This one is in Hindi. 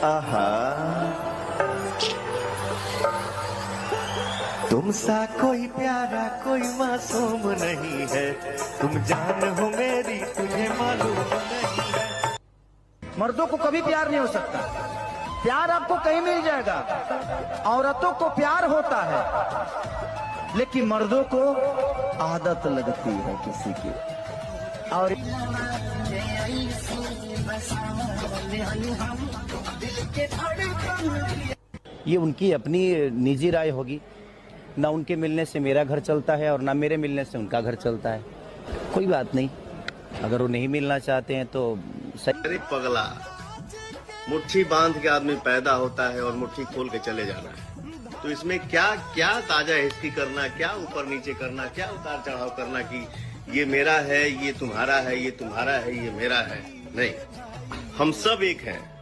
आहा तुम सा कोई प्यारा कोई मासूम नहीं है, तुम जान हो मेरी तुझे मालूम नहीं है। मर्दों को कभी प्यार नहीं हो सकता, प्यार आपको कहीं मिल जाएगा। औरतों को प्यार होता है लेकिन मर्दों को आदत लगती है किसी की। और ये उनकी अपनी निजी राय होगी, ना उनके मिलने से मेरा घर चलता है और ना मेरे मिलने से उनका घर चलता है। कोई बात नहीं, अगर वो नहीं मिलना चाहते हैं तो अरे पगला, मुट्ठी बांध के आदमी पैदा होता है और मुट्ठी खोल के चले जाना है। तो इसमें क्या क्या ताजा हिस्ट्री करना, क्या ऊपर नीचे करना, क्या उतार चढ़ाव करना कि ये मेरा है, ये तुम्हारा है, ये तुम्हारा है, ये मेरा है। नहीं, हम सब एक हैं।